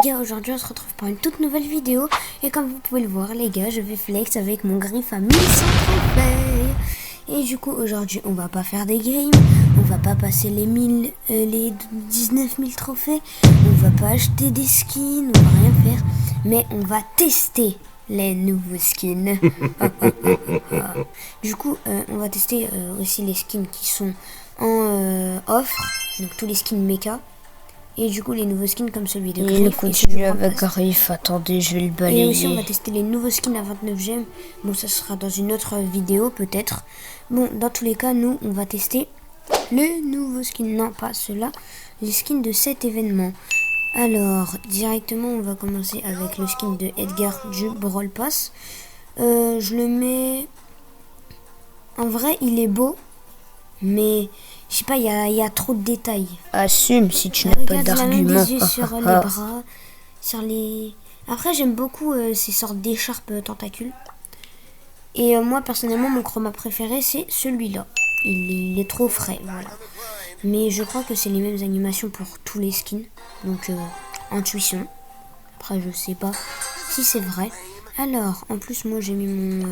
Les gars, aujourd'hui on se retrouve pour une toute nouvelle vidéo et comme vous pouvez le voir les gars, je vais flex avec mon griffe à 1100 trophées. Et du coup aujourd'hui on va pas faire des games, on va pas passer les 19 000 trophées, on va pas acheter des skins, on va rien faire, mais on va tester les nouveaux skins. Du coup on va tester aussi les skins qui sont en offre, donc tous les skins mecha. Et du coup les nouveaux skins comme celui de Griff. Il continue avec Griff, attendez je vais le balayer. Et aussi on va tester les nouveaux skins à 29 gemmes. Bon ça sera dans une autre vidéo peut-être. Bon dans tous les cas nous on va tester le nouveau skin. Non pas ceux-là. Les skins de cet événement. Alors directement on va commencer avec le skin de Edgar du Brawl Pass. Je le mets... En vrai il est beau. Mais... Je sais pas, il y a trop de détails. Assume si tu n'as pas d'argument. Des yeux sur les bras, sur les... Après, j'aime beaucoup ces sortes d'écharpes tentacules. Et moi, personnellement, mon chroma préféré, c'est celui-là. Il est trop frais, voilà. Mais je crois que c'est les mêmes animations pour tous les skins. Donc, intuition. Après, je sais pas si c'est vrai. Alors, en plus, moi, j'ai mis mon...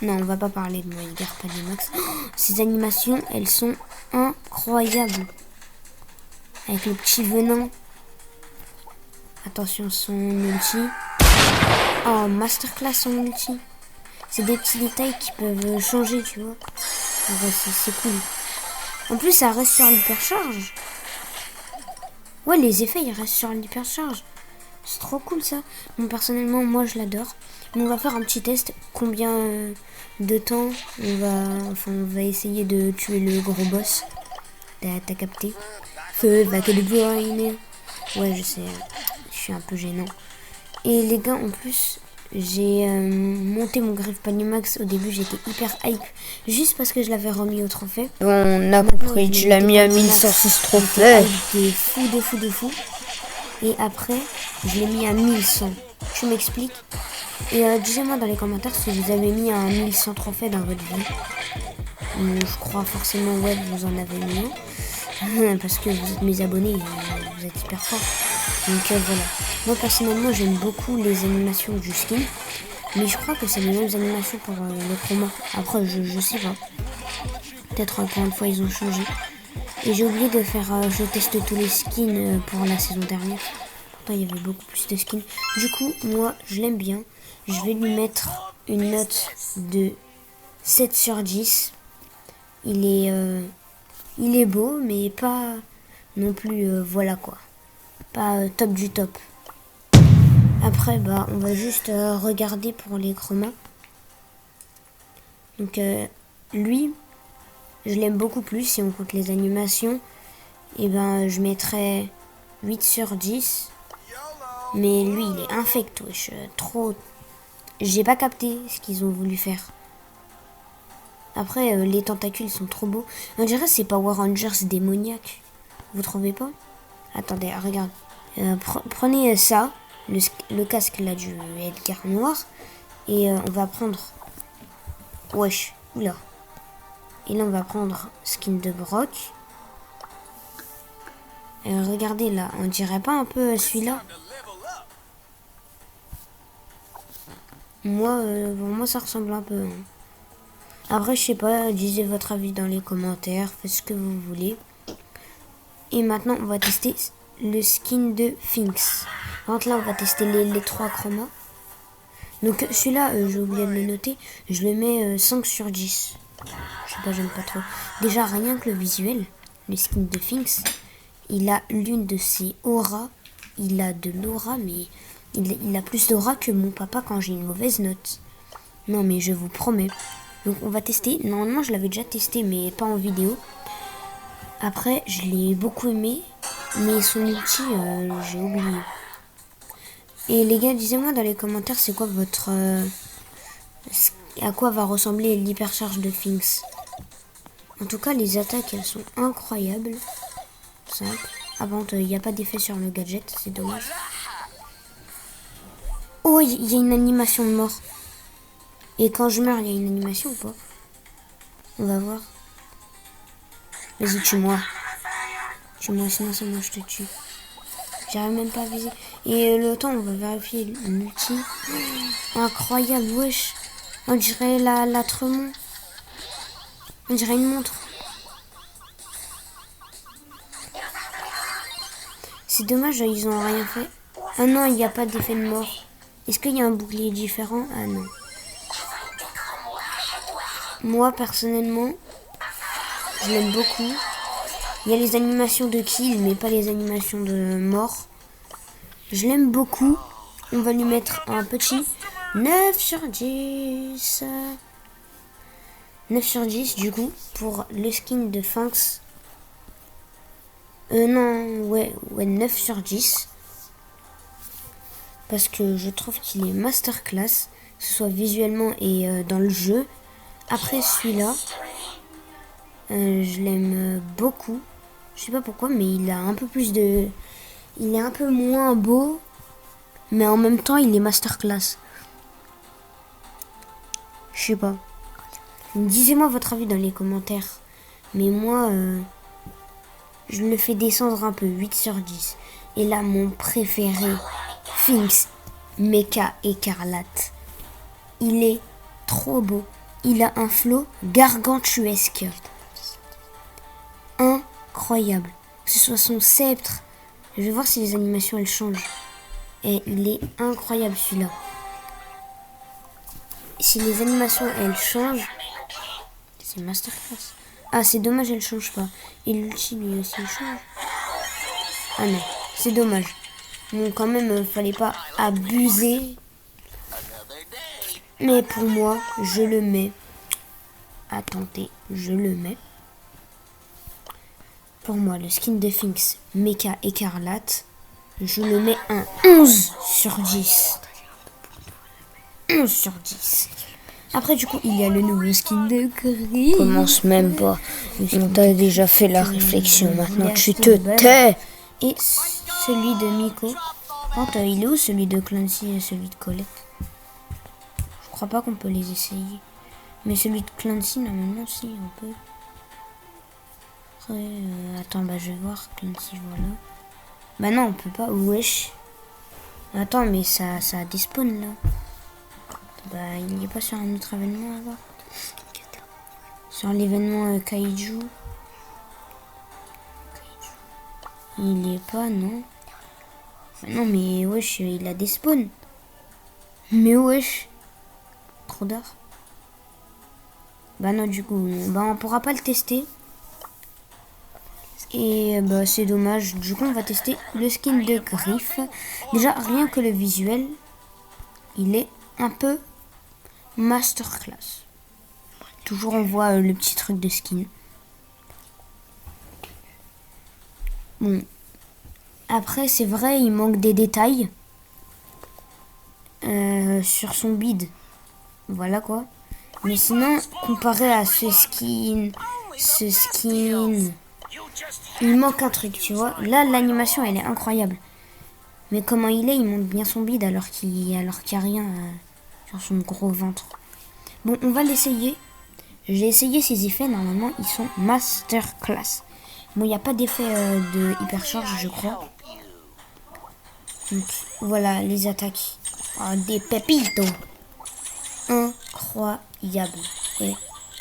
Non, on va pas parler de mon Edgar Palimax. Oh, ces animations, elles sont incroyables. Avec le petit venin. Attention, son ulti. Oh, masterclass son ulti. C'est des petits détails qui peuvent changer, tu vois. C'est cool. En plus, ça reste sur l'hypercharge. Ouais, les effets, ils restent sur l'hypercharge. C'est trop cool, ça. Bon, personnellement, moi, je l'adore. Mais on va faire un petit test. Combien de temps on va essayer de tuer le gros boss. T'as capté? Feu, va que de bruyne. Ouais, je sais. Je suis un peu gênant. Et les gars, en plus, j'ai monté mon griffe Panimax. Au début, j'étais hyper hype. Juste parce que je l'avais remis au trophée. On a compris, tu l'as mis à 1106 trophées. De fou. Et après, je l'ai mis à 1100. Tu m'expliques? Et dites-moi dans les commentaires si vous avez mis un 1100 trophées dans votre vie. Je crois forcément ouais vous en avez mis un. Parce que vous êtes mes abonnés, vous êtes hyper forts. Donc voilà. Moi personnellement j'aime beaucoup les animations du skin. Mais je crois que c'est les mêmes animations pour le chroma. Après je sais pas. Peut-être encore une fois ils ont changé. Et j'ai oublié de faire je teste tous les skins pour la saison dernière. Pourtant il y avait beaucoup plus de skins. Du coup moi je l'aime bien. Je vais lui mettre une note de 7 sur 10. Il est beau, mais pas non plus, voilà quoi. Pas top du top. Après, bah, on va juste regarder pour les chromas. Donc, lui, je l'aime beaucoup plus. Si on compte les animations, et ben, je mettrais 8 sur 10. Mais lui, il est infect, wesh. Trop... J'ai pas capté ce qu'ils ont voulu faire. Après, les tentacules sont trop beaux. On dirait que c'est Power Rangers démoniaque. Vous trouvez pas? Attendez, regarde. Prenez ça, le casque là du Edgar noir. Et on va prendre... Wesh, oula. Et là, on va prendre skin de Brock. Regardez là, on dirait pas un peu celui-là? Moi, ça ressemble un peu. Hein. Après, je sais pas, disez votre avis dans les commentaires, faites ce que vous voulez. Et maintenant, on va tester le skin de Finks. Donc là, on va tester les 3 chromas. Donc celui-là, j'ai oublié de le noter, je le mets 5 sur 10. Je sais pas, j'aime pas trop. Déjà, rien que le visuel, le skin de Finks, il a l'une de ses auras. Il a de l'aura, mais il a plus d'aura que mon papa quand j'ai une mauvaise note. Non, mais je vous promets. Donc on va tester. Normalement je l'avais déjà testé mais pas en vidéo. Après je l'ai beaucoup aimé. Mais son ulti j'ai oublié. Et les gars disez-moi dans les commentaires c'est quoi votre... à quoi va ressembler l'hypercharge de Finks. En tout cas les attaques elles sont incroyables. Simple. Ah bon il n'y a pas d'effet sur le gadget. C'est dommage. Oh il y a une animation de mort. Et quand je meurs, il y a une animation ou pas? On va voir. Vas-y, tue-moi. Tue-moi, sinon c'est moi je te tue. J'arrive même pas à viser. Et le temps, on va vérifier l'ulti. Incroyable, wesh. On dirait la Tremont. On dirait une montre. C'est dommage, ils ont rien fait. Ah non, il n'y a pas d'effet de mort. Est-ce qu'il y a un bouclier différent? Ah non. Moi, personnellement, je l'aime beaucoup. Il y a les animations de kill, mais pas les animations de mort. Je l'aime beaucoup. On va lui mettre un petit 9 sur 10. 9 sur 10, du coup, pour le skin de Finks. Non, ouais, 9 sur 10. Parce que je trouve qu'il est masterclass, que ce soit visuellement et dans le jeu. Après celui-là, je l'aime beaucoup. Je sais pas pourquoi, mais il a un peu plus de... Il est un peu moins beau, mais en même temps, il est masterclass. Je sais pas. Disez-moi votre avis dans les commentaires. Mais moi, je le fais descendre un peu, 8 sur 10. Et là, mon préféré, Finks Mecha Écarlate. Il est trop beau. Il a un flow gargantuesque. Incroyable. Que ce soit son sceptre. Je vais voir si les animations elles changent. Et il est incroyable celui-là. Si les animations elles changent, c'est masterclass. Ah, c'est dommage, elles changent pas. Et l'ulti lui aussi il change. Ah non, c'est dommage. Bon, quand même, fallait pas abuser. Mais pour moi, je le mets. Attendez, je le mets. Pour moi, le skin de Finks Mecha Écarlate, je le mets un 11 sur 10. 11 sur 10. Après, du coup, il y a le nouveau skin de Gris. Commence même pas. On t'a déjà fait la réflexion. Maintenant, tu te tais. Et celui de Miko. Il est où celui de Clancy et celui de Colette? Je crois pas qu'on peut les essayer. Mais celui de Clancy, normalement, si, on peut. Après, attends, je vais voir. Clancy, voilà. Bah non, on peut pas. Wesh. Attends, mais ça despawn, là. Il n'est pas sur un autre événement, alors. Sur l'événement Kaiju. Il n'y est pas, non. Non, mais wesh, il a des spawns. Mais wesh. Trop d'art. Non, du coup, on pourra pas le tester. Et c'est dommage. Du coup, on va tester le skin de Griff. Déjà, rien que le visuel, il est un peu masterclass. Toujours, on voit le petit truc de skin. Bon. Après, c'est vrai, il manque des détails sur son bide. Voilà quoi. Mais sinon, comparé à ce skin, il manque un truc, tu vois. Là, l'animation, elle est incroyable. Mais comment il monte bien son bide alors qu'il n'y a rien sur son gros ventre. Bon, on va l'essayer. J'ai essayé ses effets, normalement, ils sont masterclass. Bon, il n'y a pas d'effet de hypercharge, je crois. Donc, voilà les attaques. Oh, des pépitos. Incroyable. Ouais.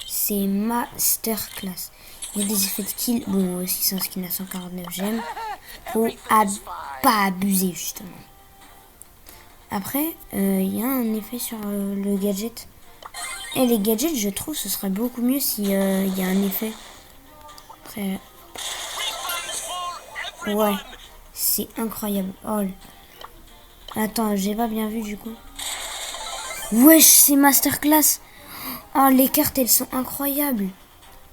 C'est masterclass. Il y a des effets de kill. Bon, si c'est un skin à 149 gemmes. Faut pas abuser, justement. Après, il y a un effet sur le gadget. Et les gadgets, je trouve, ce serait beaucoup mieux s'il y a un effet. Après... Ouais. C'est incroyable. Oh. Attends, j'ai pas bien vu, du coup. Wesh, c'est masterclass. Oh, les cartes, elles sont incroyables.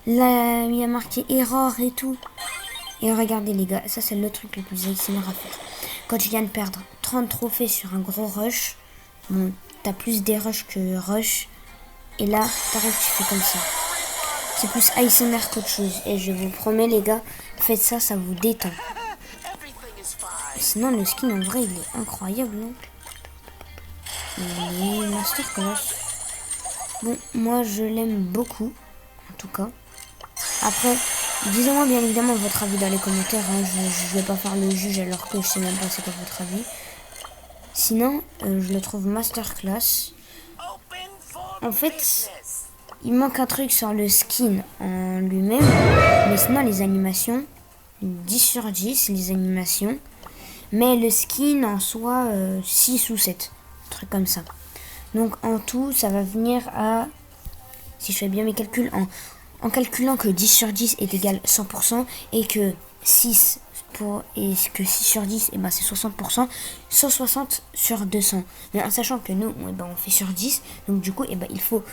Là, il y a marqué erreur et tout. Et regardez, les gars, ça, c'est le truc le plus ASMR à faire. Quand tu viens de perdre 30 trophées sur un gros rush, bon, t'as plus des rushs que rush. Et là, t'arrives, tu fais comme ça. C'est plus ASMR qu'autre chose. Et je vous promets, les gars, faites ça, ça vous détend. Sinon, le skin, en vrai, il est incroyable, non? Il est masterclass. Bon, moi, je l'aime beaucoup, en tout cas. Après, dites-moi bien évidemment votre avis dans les commentaires. Hein. Je vais pas faire le juge alors que je sais même pas c'est quoi votre avis. sinon, je le trouve masterclass. En fait, il manque un truc sur le skin en lui-même. Mais sinon, les animations, 10 sur 10, les animations. Mais le skin en soi, 6 ou 7. Un truc comme ça. Donc en tout, ça va venir à... Si je fais bien mes calculs, en calculant que 10 sur 10 est égal 100% et que 6 sur 10 c'est 60%, 160 sur 200. Mais en sachant que nous on fait sur 10, donc du coup il faut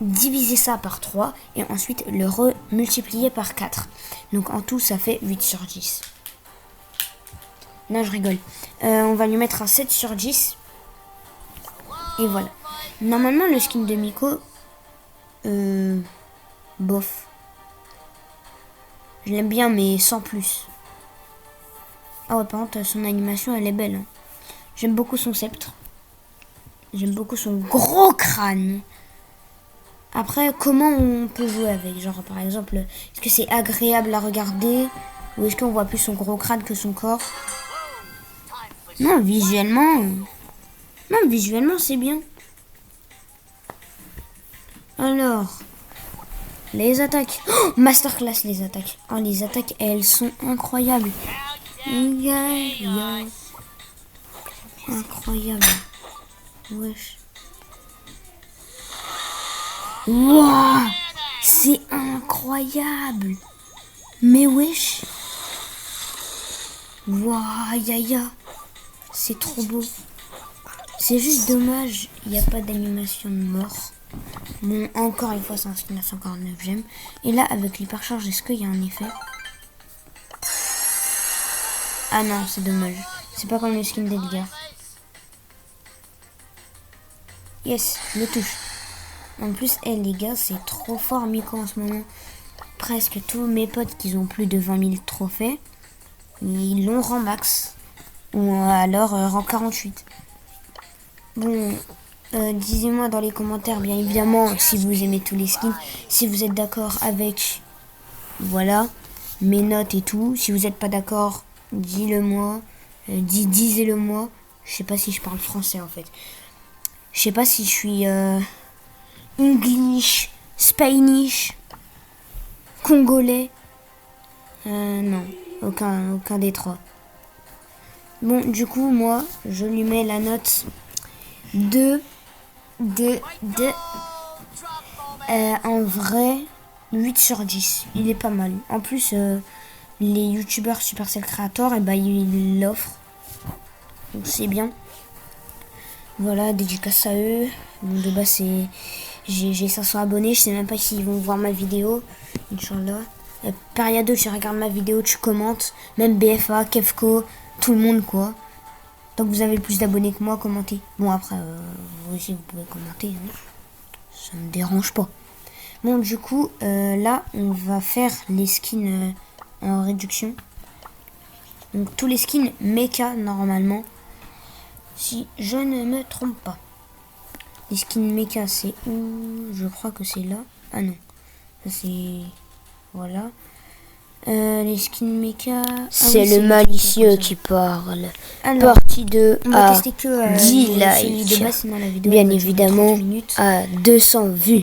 diviser ça par 3 et ensuite le remultiplier par 4. Donc en tout ça fait 8 sur 10. Non, je rigole. On va lui mettre un 7 sur 10. Et voilà. Normalement le skin de Miko, bof. Je l'aime bien mais sans plus. Ah ouais, par contre son animation elle est belle. Hein. J'aime beaucoup son sceptre. J'aime beaucoup son gros crâne. Après, comment on peut jouer avec? Genre par exemple, est-ce que c'est agréable à regarder? Ou est-ce qu'on voit plus son gros crâne que son corps? Non, visuellement... Non, visuellement c'est bien. Alors... Les attaques. Oh, masterclass les attaques. Oh, les attaques, elles sont incroyables. Incroyable. Wesh. Wow, c'est incroyable. Mais wesh. Waouh, yaya. C'est trop beau. C'est juste dommage, il n'y a pas d'animation de mort. Bon, encore une fois, c'est un skin à 149 gemmes. Et là, avec l'hypercharge, est-ce qu'il y a un effet? Ah non, c'est dommage. C'est pas comme le skin d'Edgar. Yes, le touche. En plus, les gars, c'est trop fort Miko en ce moment. Presque tous mes potes qui ont plus de 20 000 trophées, ils l'ont rang max. Ou alors rang 48. Bon... Disez-moi dans les commentaires, bien évidemment, si vous aimez tous les skins, si vous êtes d'accord avec, voilà, mes notes et tout. Si vous n'êtes pas d'accord, dis-le-moi, disez-le-moi. Je sais pas si je parle français en fait. Je sais pas si je suis English, Spanish, Congolais. Non, aucun des trois. Bon, du coup, moi, je lui mets la note en vrai 8 sur 10. Il est pas mal. En plus les youtubeurs Supercell Creator ils l'offrent. Donc c'est bien. Voilà, dédicace à eux. Bon, de base j'ai 500 abonnés. Je sais même pas s'ils vont voir ma vidéo. Inch'Allah. Periado, tu regardes ma vidéo, tu commentes. Même BFA, Kefko, tout le monde quoi. Tant que vous avez plus d'abonnés que moi, commentez. Bon, après, vous aussi, vous pouvez commenter. Hein. Ça me dérange pas. Bon, du coup, là, on va faire les skins en réduction. Donc, tous les skins mecha, normalement. Si je ne me trompe pas. Les skins mecha, c'est où? Je crois que c'est là. Ah non. Ça, c'est... Voilà. Les skins mecha... C'est le malicieux qui parle. Alors, Partie 2 à 10 10 likes. de base, sinon la vidéo Bien va durer évidemment 30 minutes. à 200 vues.